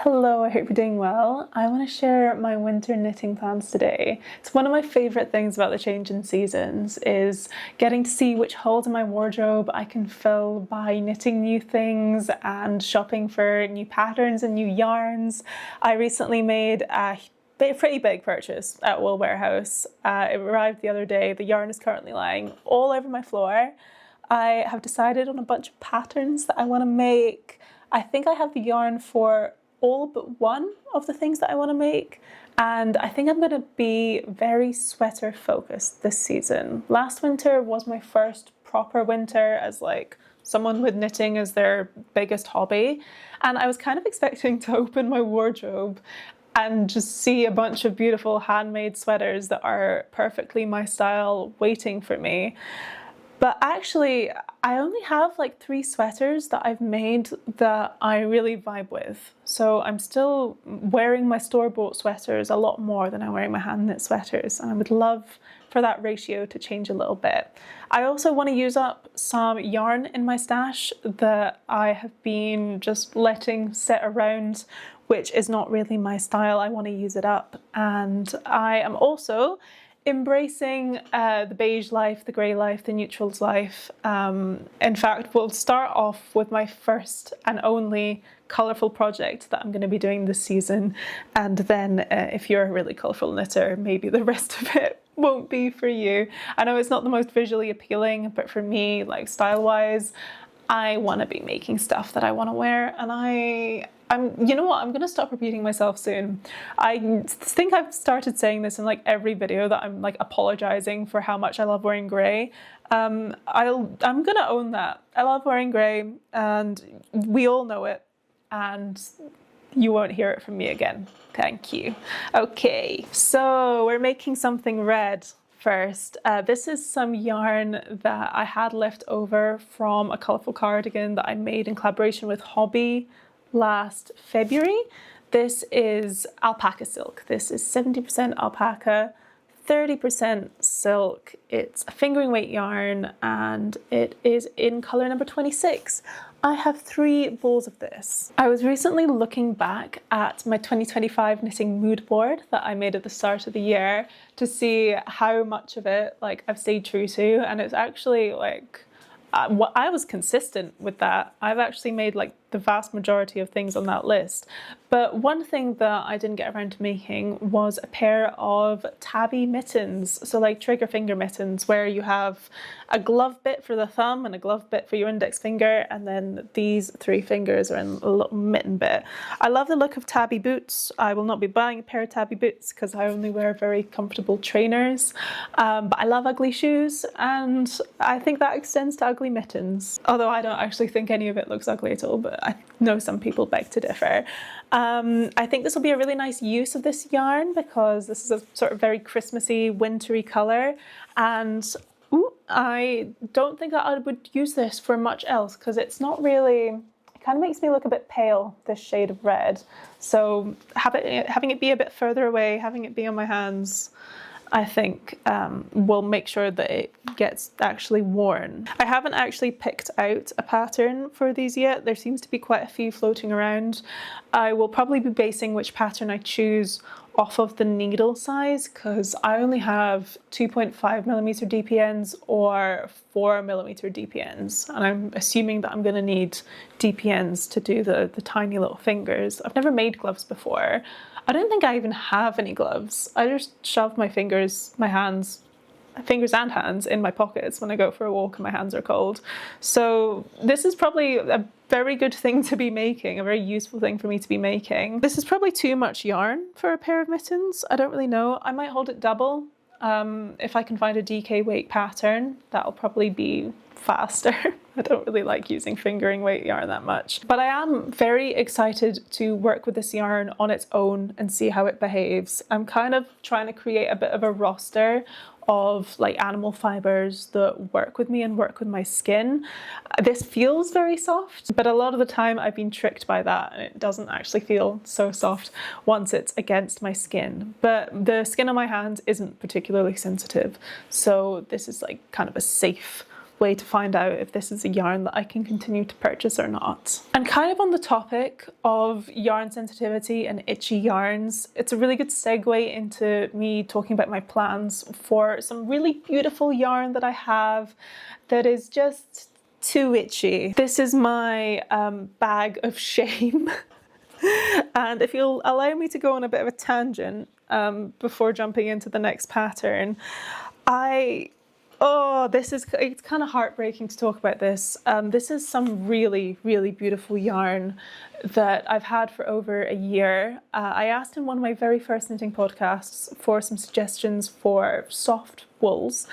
Hello, I hope you're doing well. I want to share my winter knitting plans today. It's one of my favourite things about the change in seasons is getting to see which holes in my wardrobe I can fill by knitting new things and shopping for new patterns and new yarns. I recently made a pretty big purchase at Wool Warehouse. It arrived the other day. The yarn is currently lying all over my floor. I have decided on a bunch of patterns that I want to make. I think I have the yarn for all but one of the things that I want to make, and I think I'm going to be very sweater focused this season. Last winter was my first proper winter as someone with knitting as their biggest hobby, and I was kind of expecting to open my wardrobe and just see a bunch of beautiful handmade sweaters that are perfectly my style waiting for me. But actually, I only have 3 sweaters that I've made that I really vibe with. So I'm still wearing my store-bought sweaters a lot more than I'm wearing my hand-knit sweaters. And I would love for that ratio to change a little bit. I also want to use up some yarn in my stash that I have been just letting sit around, which is not really my style. I want to use it up. And I am also embracing the beige life, the grey life, the neutrals life. In fact, we'll start off with my first and only colourful project that I'm going to be doing this season, and then if you're a really colourful knitter, maybe the rest of it won't be for you. I know it's not the most visually appealing, but for me, style-wise, I want to be making stuff that I want to wear, and you know what, I'm going to stop repeating myself soon. I think I've started saying this in every video that I'm apologizing for how much I love wearing grey. I'm going to own that. I love wearing grey, and we all know it, and you won't hear it from me again. Thank you. Okay, so we're making something red. First, this is some yarn that I had left over from a colourful cardigan that I made in collaboration with Hobby last February. This is alpaca silk. This is 70% alpaca, 30% silk. It's a fingering weight yarn, and it is in colour number 26. I have 3 balls of this. I was recently looking back at my 2025 knitting mood board that I made at the start of the year to see how much of it I've stayed true to, and it's actually I was consistent with that. I've actually made the vast majority of things on that list. But one thing that I didn't get around to making was a pair of tabby mittens. So trigger finger mittens, where you have a glove bit for the thumb and a glove bit for your index finger, and then these 3 fingers are in a little mitten bit. I love the look of tabby boots. I will not be buying a pair of tabby boots because I only wear very comfortable trainers. But I love ugly shoes, and I think that extends to ugly mittens. Although I don't actually think any of it looks ugly at all, but I know some people beg to differ. I think this will be a really nice use of this yarn because this is a sort of very Christmassy, wintry colour, and I don't think that I would use this for much else because it's not really, it kind of makes me look a bit pale, this shade of red. So having it be a bit further away, having it be on my hands, I think will make sure that it gets actually worn. I haven't actually picked out a pattern for these yet. There seems to be quite a few floating around. I will probably be basing which pattern I choose off of the needle size because I only have 2.5mm DPNs or 4mm DPNs, and I'm assuming that I'm going to need DPNs to do the tiny little fingers. I've never made gloves before. I don't think I even have any gloves. I just shove my fingers and hands in my pockets when I go for a walk and my hands are cold. So this is probably a very good thing to be making, a very useful thing for me to be making. This is probably too much yarn for a pair of mittens. I don't really know. I might hold it double. If I can find a DK weight pattern, that'll probably be faster. I don't really like using fingering weight yarn that much. But I am very excited to work with this yarn on its own and see how it behaves. I'm kind of trying to create a bit of a roster of animal fibers that work with me and work with my skin. This feels very soft, but a lot of the time I've been tricked by that and it doesn't actually feel so soft once it's against my skin. But the skin on my hands isn't particularly sensitive, so this is kind of a safe way to find out if this is a yarn that I can continue to purchase or not. And kind of on the topic of yarn sensitivity and itchy yarns, it's a really good segue into me talking about my plans for some really beautiful yarn that I have that is just too itchy. This is my bag of shame. And if you'll allow me to go on a bit of a tangent before jumping into the next pattern, it's kind of heartbreaking to talk about this. This is some really, really beautiful yarn that I've had for over a year. I asked in one of my very first knitting podcasts for some suggestions for soft wools.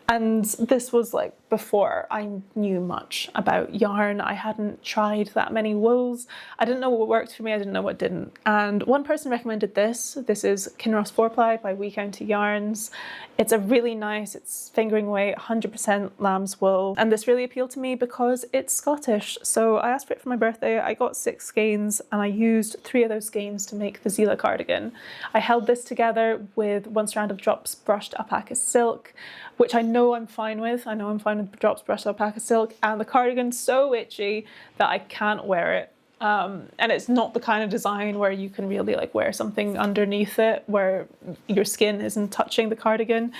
And this was like before I knew much about yarn. I hadn't tried that many wools. I didn't know what worked for me. I didn't know what didn't. And one person recommended this. This is Kinross 4-ply by We County Yarns. It's a really nice, it's fingering weight, 100% lamb's wool. And this really appealed to me because it's Scottish. So I asked for it for my birthday. I got 6 skeins and I used 3 of those skeins to make the Zila cardigan. I held this together with 1 strand of Drops brushed alpaca silk, which I know I'm fine with. I know I'm fine with Drops brushed alpaca silk, and the cardigan's so itchy that I can't wear it. And it's not the kind of design where you can really like wear something underneath it where your skin isn't touching the cardigan.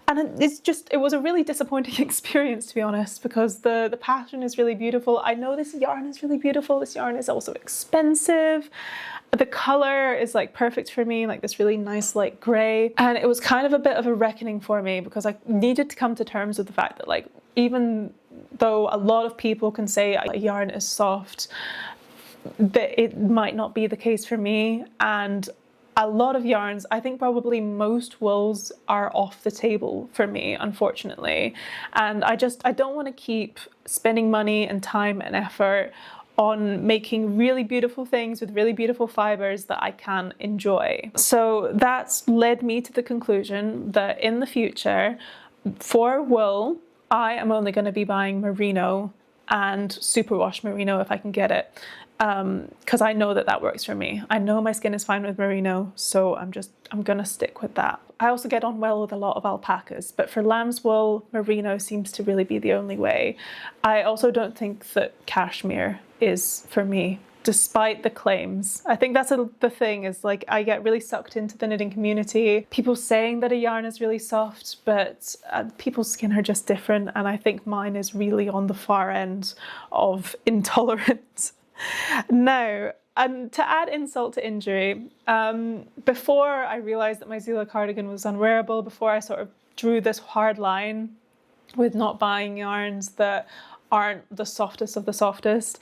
And it was a really disappointing experience, to be honest, because the pattern is really beautiful. I know this yarn is really beautiful. This yarn is also expensive. The color is like perfect for me, like this really nice light gray. And it was kind of a bit of a reckoning for me because I needed to come to terms with the fact that like, even though a lot of people can say a yarn is soft, that it might not be the case for me. And a lot of yarns, I think probably most wools are off the table for me, unfortunately. And I don't want to keep spending money and time and effort on making really beautiful things with really beautiful fibers that I can enjoy. So that's led me to the conclusion that in the future, for wool, I am only going to be buying merino and superwash merino if I can get it. Because I know that works for me. I know my skin is fine with merino, so I'm gonna stick with that. I also get on well with a lot of alpacas, but for lamb's wool, merino seems to really be the only way. I also don't think that cashmere is for me, despite the claims. I think that's the thing, is like I get really sucked into the knitting community. People saying that a yarn is really soft, but people's skin are just different, and I think mine is really on the far end of intolerant. Now, and to add insult to injury, before I realised that my Zila cardigan was unwearable, before I sort of drew this hard line with not buying yarns that aren't the softest of the softest,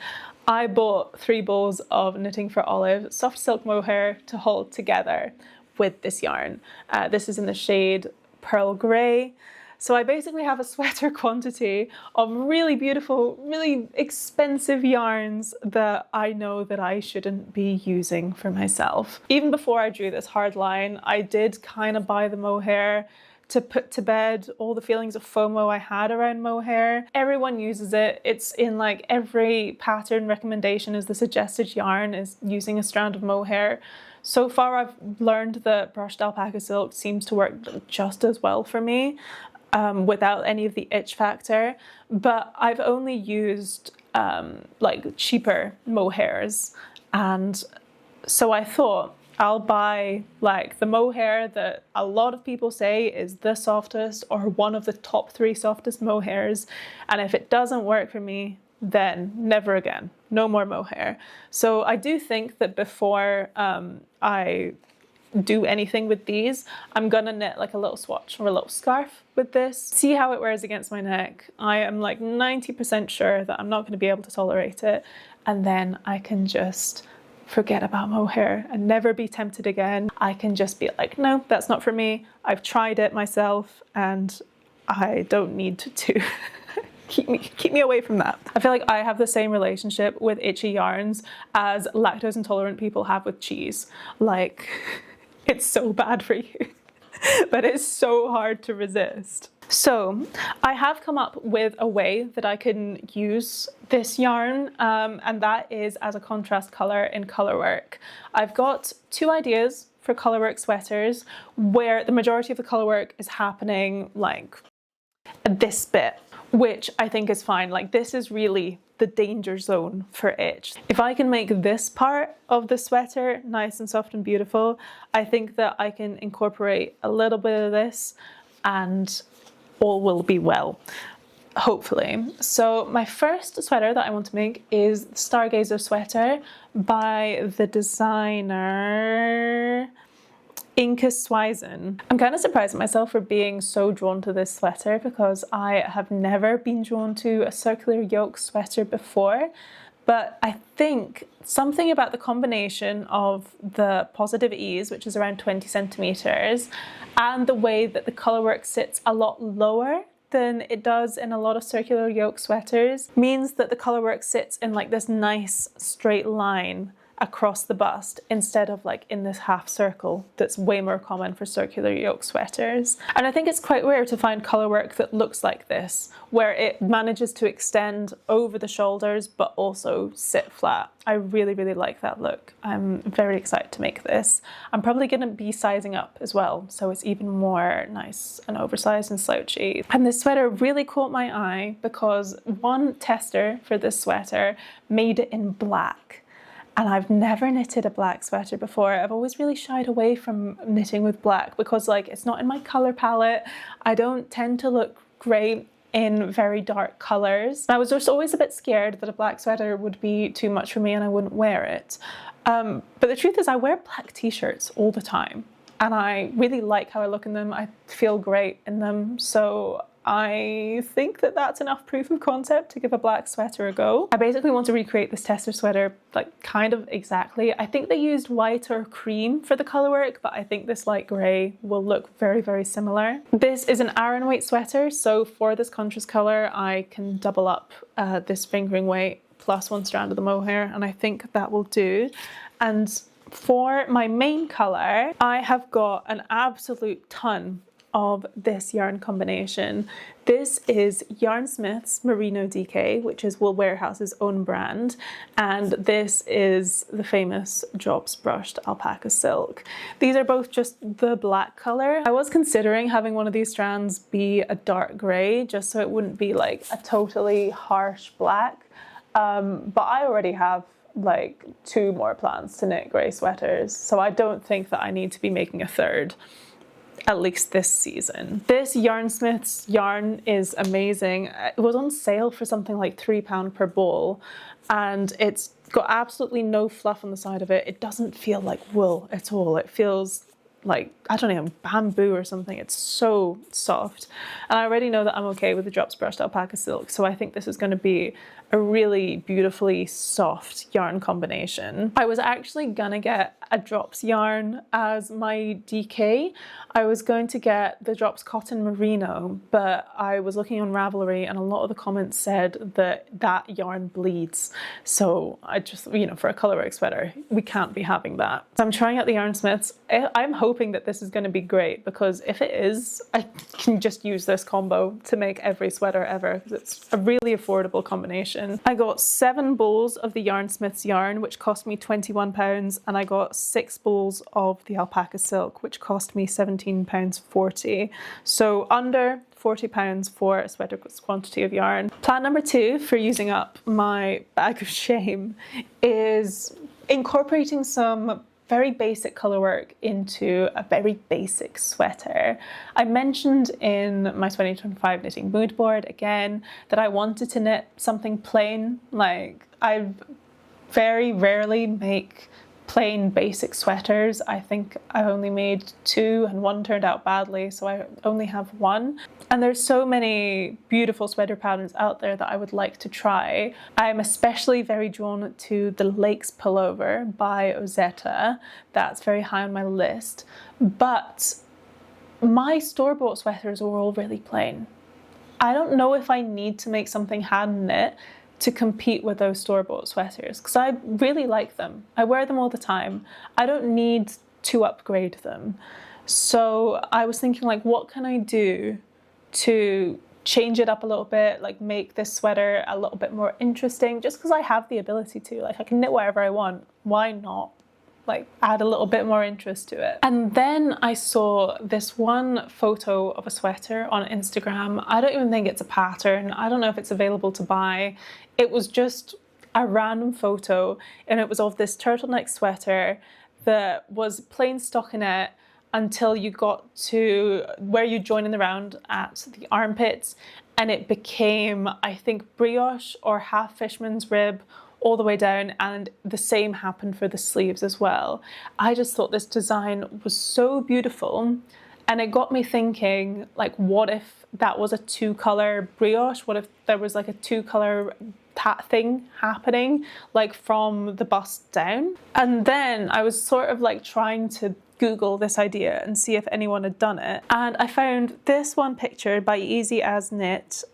I bought 3 balls of Knitting for Olive soft silk mohair to hold together with this yarn. This is in the shade Pearl Grey. So I basically have a sweater quantity of really beautiful, really expensive yarns that I know that I shouldn't be using for myself. Even before I drew this hard line, I did kind of buy the mohair to put to bed all the feelings of FOMO I had around mohair. Everyone uses it. It's in like every pattern recommendation is the suggested yarn is using a strand of mohair. So far I've learned that brushed alpaca silk seems to work just as well for me. Without any of the itch factor, but I've only used like cheaper mohairs, and so I thought I'll buy like the mohair that a lot of people say is the softest or one of the top 3 softest mohairs, and if it doesn't work for me, then never again, no more mohair. So I do think that before I do anything with these, I'm gonna knit like a little swatch or a little scarf with this, see how it wears against my neck. I am like 90% sure that I'm not going to be able to tolerate it, and then I can just forget about mohair and never be tempted again. I can just be like, no, that's not for me. I've tried it myself and I don't need to keep me away from that. I feel like I have the same relationship with itchy yarns as lactose intolerant people have with cheese. Like, it's so bad for you, but it's so hard to resist. So I have come up with a way that I can use this yarn, and that is as a contrast colour in colourwork. I've got 2 ideas for colourwork sweaters where the majority of the colourwork is happening like this bit, which I think is fine. Like, this is really the danger zone for itch. If I can make this part of the sweater nice and soft and beautiful, I think that I can incorporate a little bit of this and all will be well, hopefully. So my first sweater that I want to make is the Stargazer sweater by the designer Inka Swizen. I'm kind of surprised at myself for being so drawn to this sweater because I have never been drawn to a circular yoke sweater before, but I think something about the combination of the positive ease, which is around 20 centimeters, and the way that the colourwork sits a lot lower than it does in a lot of circular yoke sweaters means that the colourwork sits in like this nice straight line across the bust instead of like in this half circle that's way more common for circular yoke sweaters. And I think it's quite rare to find colourwork that looks like this, where it manages to extend over the shoulders but also sit flat. I really, really like that look. I'm very excited to make this. I'm probably going to be sizing up as well, so it's even more nice and oversized and slouchy. And this sweater really caught my eye because one tester for this sweater made it in black. And I've never knitted a black sweater before. I've always really shied away from knitting with black because like it's not in my colour palette. I don't tend to look great in very dark colours. I was just always a bit scared that a black sweater would be too much for me and I wouldn't wear it. But the truth is I wear black t-shirts all the time and I really like how I look in them. I feel great in them. So I think that that's enough proof of concept to give a black sweater a go. I basically want to recreate this tester sweater like kind of exactly. I think they used white or cream for the colourwork, but I think this light grey will look very, very similar. This is an Aran weight sweater, so for this contrast colour I can double up this fingering weight plus one strand of the mohair, and I think that will do. And for my main colour, I have got an absolute ton of this yarn combination. This is Yarnsmith's Merino DK, which is Wool Warehouse's own brand, and this is the famous Jobs brushed alpaca silk. These are both just the black colour. I was considering having one of these strands be a dark grey just so it wouldn't be like a totally harsh black, but I already have like 2 more plans to knit grey sweaters, so I don't think that I need to be making a third, at least this season. This Yarnsmith's yarn is amazing. It was on sale for something like £3 per ball, and it's got absolutely no fluff on the side of it. It doesn't feel like wool at all. It feels like, I don't know, bamboo or something. It's so soft. And I already know that I'm okay with the Drops brushed alpaca silk, so I think this is going to be a really beautifully soft yarn combination. I was actually gonna get a Drops yarn as my DK. I was going to get the Drops Cotton Merino, but I was looking on Ravelry and a lot of the comments said that that yarn bleeds. So I just, you know, for a colourwork sweater, we can't be having that. So I'm trying out the Yarnsmiths. I'm hoping that this is going to be great, because if it is, I can just use this combo to make every sweater ever, because it's a really affordable combination. I got 7 balls of the Yarnsmiths yarn, which cost me £21, and I got 6 balls of the alpaca silk, which cost me £17.40. So under £40 for a sweater quantity of yarn. Plan number 2 for using up my bag of shame is incorporating some very basic colourwork into a very basic sweater. I mentioned in my 2025 knitting mood board again that I wanted to knit something plain. Like, I very rarely make plain basic sweaters. I think I only made 2 and 1 turned out badly, so I only have 1. And there's so many beautiful sweater patterns out there that I would like to try. I'm especially very drawn to the Lakes Pullover by Ozetta. That's very high on my list. But my store-bought sweaters are all really plain. I don't know if I need to make something hand knit to compete with those store-bought sweaters, because I really like them. I wear them all the time. I don't need to upgrade them. So I was thinking, like, what can I do to change it up a little bit, like make this sweater a little bit more interesting, just because I have the ability to. Like, I can knit whatever I want. Why not? like add a little bit more interest to it. And then I saw this one photo of a sweater on Instagram. I don't even think it's a pattern. I don't know if it's available to buy. It was just a random photo, and it was of this turtleneck sweater that was plain stockinette until you got to where you join in the round at the armpits, and it became, I think, brioche or half fisherman's rib all the way down, and the same happened for the sleeves as well. I just thought this design was so beautiful, and it got me thinking, like, what if that was a two-color brioche? What if there was like a two-color thing happening, like from the bust down? And then I was sort of like trying to Google this idea and see if anyone had done it, and I found this one picture by Easy As Knit.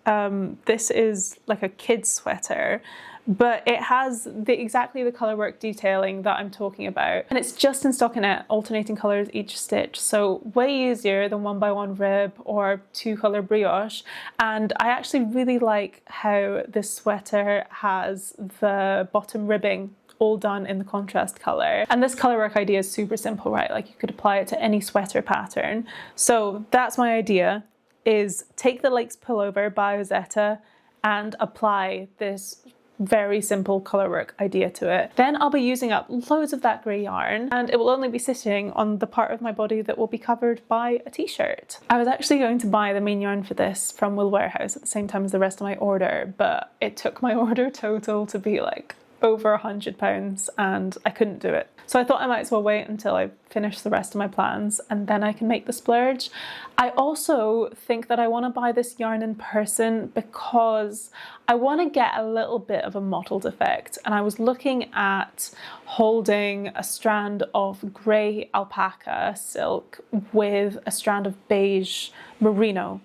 This is like a kid's sweater, but it has exactly the colourwork detailing that I'm talking about, and it's just in stockinette, alternating colours each stitch, so way easier than 1x1 rib or 2-colour brioche. And I actually really like how this sweater has the bottom ribbing all done in the contrast colour. And this colourwork idea is super simple, right? Like, you could apply it to any sweater pattern. So that's my idea, is take the Lake's Pullover by Ozetta and apply this very simple colourwork idea to it. Then I'll be using up loads of that grey yarn, and it will only be sitting on the part of my body that will be covered by a t-shirt. I was actually going to buy the main yarn for this from Wool Warehouse at the same time as the rest of my order, but it took my order total to be like over £100 and I couldn't do it. So I thought I might as well wait until I finish the rest of my plans and then I can make the splurge. I also think that I want to buy this yarn in person because I want to get a little bit of a mottled effect, and I was looking at holding a strand of grey alpaca silk with a strand of beige merino,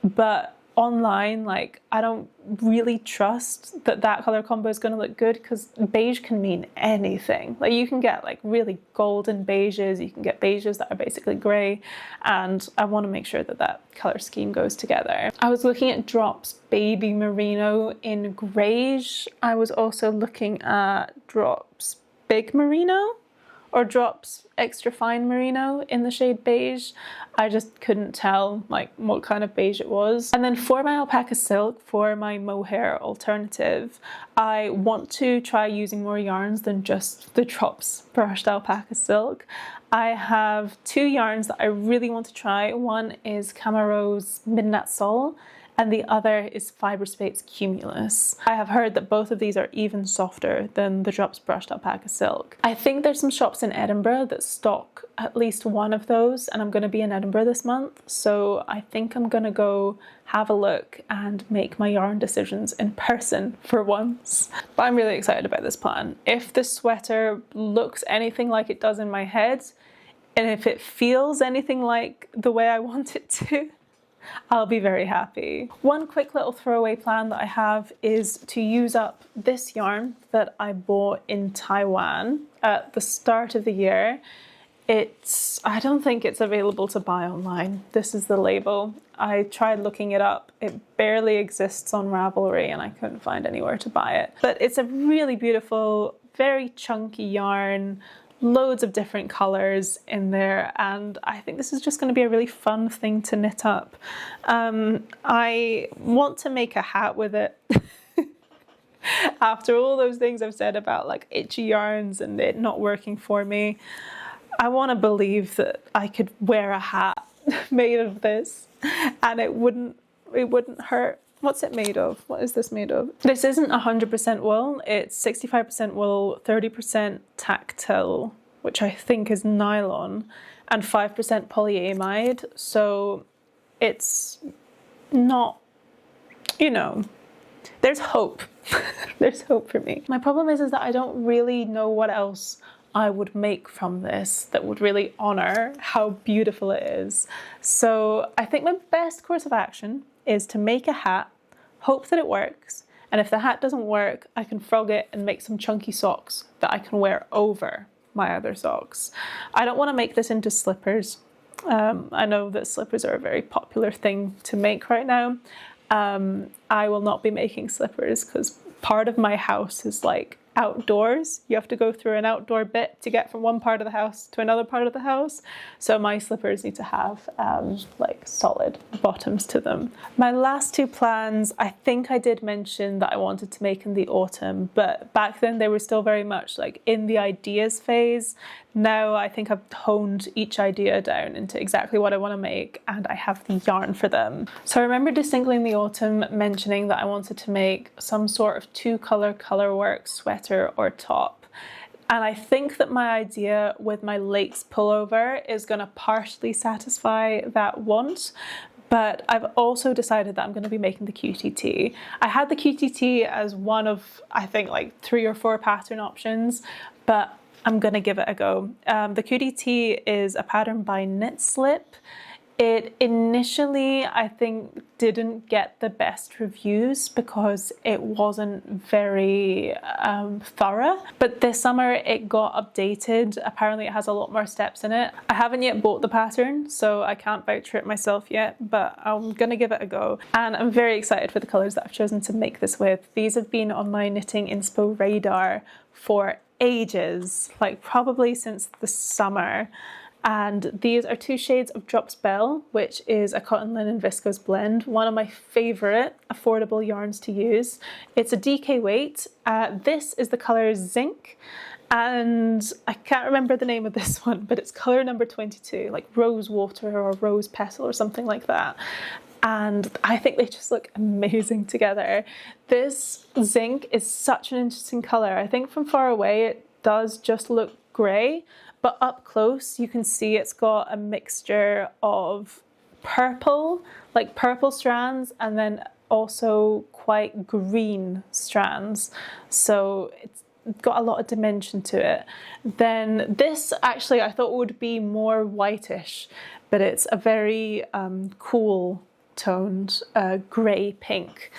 but online, like, I don't really trust that that color combo is going to look good because beige can mean anything. Like, you can get like really golden beiges, you can get beiges that are basically grey, and I want to make sure that that color scheme goes together. I was looking at Drops Baby Merino in greige. I was also looking at Drops Big Merino or Drops Extra Fine Merino in the shade beige. I just couldn't tell like what kind of beige it was. And then for my alpaca silk, for my mohair alternative, I want to try using more yarns than just the Drops brushed alpaca silk. I have two yarns that I really want to try. One is Camaro's Midnight Sol, and the other is Fiberspace's Cumulus. I have heard that both of these are even softer than the Drops brushed alpaca silk. I think there's some shops in Edinburgh that stock at least one of those, and I'm going to be in Edinburgh this month, so I think I'm going to go have a look and make my yarn decisions in person for once. But I'm really excited about this plan. If this sweater looks anything like it does in my head, and if it feels anything like the way I want it to, I'll be very happy. One quick little throwaway plan that I have is to use up this yarn that I bought in Taiwan at the start of the year. I don't think it's available to buy online. This is the label. I tried looking it up. It barely exists on Ravelry and I couldn't find anywhere to buy it. But it's a really beautiful, very chunky yarn, loads of different colours in there, and I think this is just going to be a really fun thing to knit up. I want to make a hat with it. After all those things I've said about like itchy yarns and it not working for me, I want to believe that I could wear a hat made of this and it wouldn't hurt. What's it made of? What is this made of? This isn't 100% wool. It's 65% wool, 30% tactile, which I think is nylon, and 5% polyamide. So it's not, you know, there's hope. There's hope for me. My problem is that I don't really know what else I would make from this that would really honor how beautiful it is. So I think my best course of action is to make a hat, hope that it works, and if the hat doesn't work, I can frog it and make some chunky socks that I can wear over my other socks. I don't want to make this into slippers. I know that slippers are a very popular thing to make right now. I will not be making slippers because part of my house is like outdoors. You have to go through an outdoor bit to get from one part of the house to another part of the house. So my slippers need to have like solid bottoms to them. My last two plans, I think I did mention that I wanted to make in the autumn, but back then they were still very much like in the ideas phase. Now I think I've honed each idea down into exactly what I want to make, and I have the yarn for them. So I remember distinctly in the autumn mentioning that I wanted to make some sort of two-color colorwork sweater or top. And I think that my idea with my lace pullover is going to partially satisfy that want. But I've also decided that I'm going to be making the QTT. I had the QTT as one of, I think, like 3 or 4 pattern options, but I'm going to give it a go. The QTT is a pattern by Knit Slip. It initially, I think, didn't get the best reviews because it wasn't very thorough. But this summer it got updated. Apparently it has a lot more steps in it. I haven't yet bought the pattern, so I can't vouch for it myself yet, but I'm gonna give it a go. And I'm very excited for the colours that I've chosen to make this with. These have been on my knitting inspo radar for ages, like probably since the summer. And these are 2 shades of Drops Bell, which is a cotton linen viscose blend, one of my favourite affordable yarns to use. It's a DK weight. This is the colour Zinc, and I can't remember the name of this one, but it's colour number 22, like Rose Water or Rose Petal or something like that. And I think they just look amazing together. This Zinc is such an interesting colour. I think from far away it does just look grey, but up close you can see it's got a mixture of purple, like purple strands, and then also quite green strands. So it's got a lot of dimension to it. Then this actually I thought would be more whitish, but it's a very cool toned grey pink.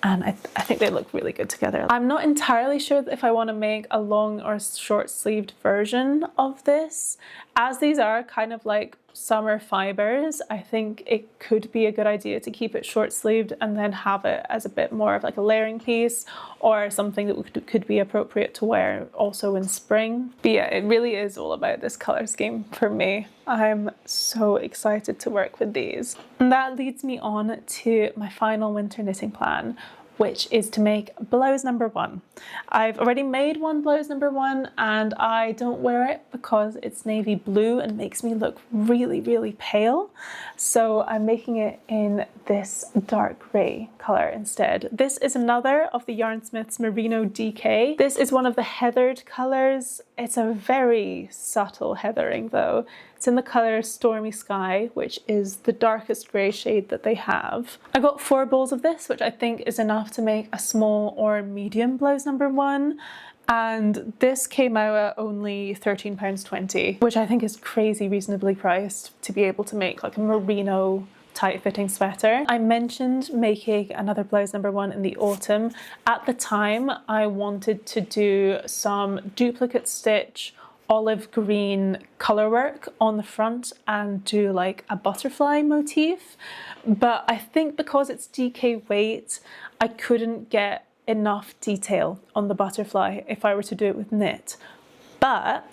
And I think they look really good together. I'm not entirely sure if I want to make a long or short sleeved version of this. As these are kind of like summer fibres, I think it could be a good idea to keep it short sleeved and then have it as a bit more of like a layering piece or something that could be appropriate to wear also in spring. But yeah, it really is all about this colour scheme for me. I'm so excited to work with these. And that leads me on to my final winter knitting plan, which is to make blouse number 1. I've already made one blouse number 1 and I don't wear it because it's navy blue and makes me look really, really pale. So I'm making it in this dark grey colour instead. This is another of the Yarnsmith's Merino DK. This is one of the heathered colours. It's a very subtle heathering though. It's in the colour Stormy Sky, which is the darkest grey shade that they have. I got 4 balls of this, which I think is enough to make a small or medium blouse number 1. And this came out at only £13.20, which I think is crazy reasonably priced to be able to make like a merino tight-fitting sweater. I mentioned making another blouse number 1 in the autumn. At the time, I wanted to do some duplicate stitch olive green color work on the front and do like a butterfly motif, but I think because it's DK weight I couldn't get enough detail on the butterfly if I were to do it with knit. But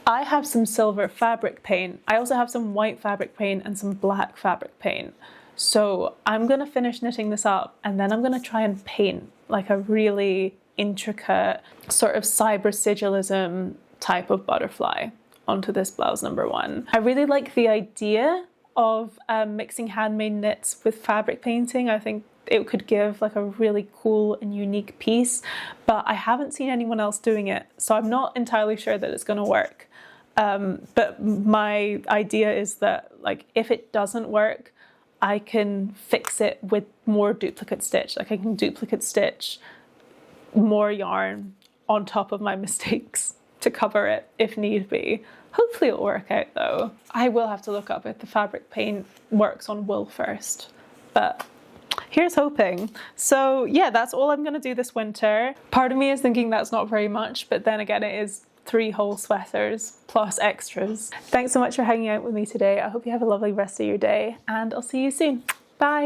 I have some silver fabric paint. I also have some white fabric paint and some black fabric paint. So I'm gonna finish knitting this up and then I'm gonna try and paint like a really intricate sort of cyber sigilism type of butterfly onto this blouse number 1. I really like the idea of mixing handmade knits with fabric painting. I think it could give like a really cool and unique piece, but I haven't seen anyone else doing it, so I'm not entirely sure that it's going to work. But my idea is that like if it doesn't work, I can fix it with more duplicate stitch. Like I can duplicate stitch more yarn on top of my mistakes to cover it if need be. Hopefully it'll work out though. I will have to look up if the fabric paint works on wool first, but here's hoping. So yeah, that's all I'm gonna do this winter. Part of me is thinking that's not very much, but then again it is 3 whole sweaters plus extras. Thanks so much for hanging out with me today. I hope you have a lovely rest of your day and I'll see you soon. Bye.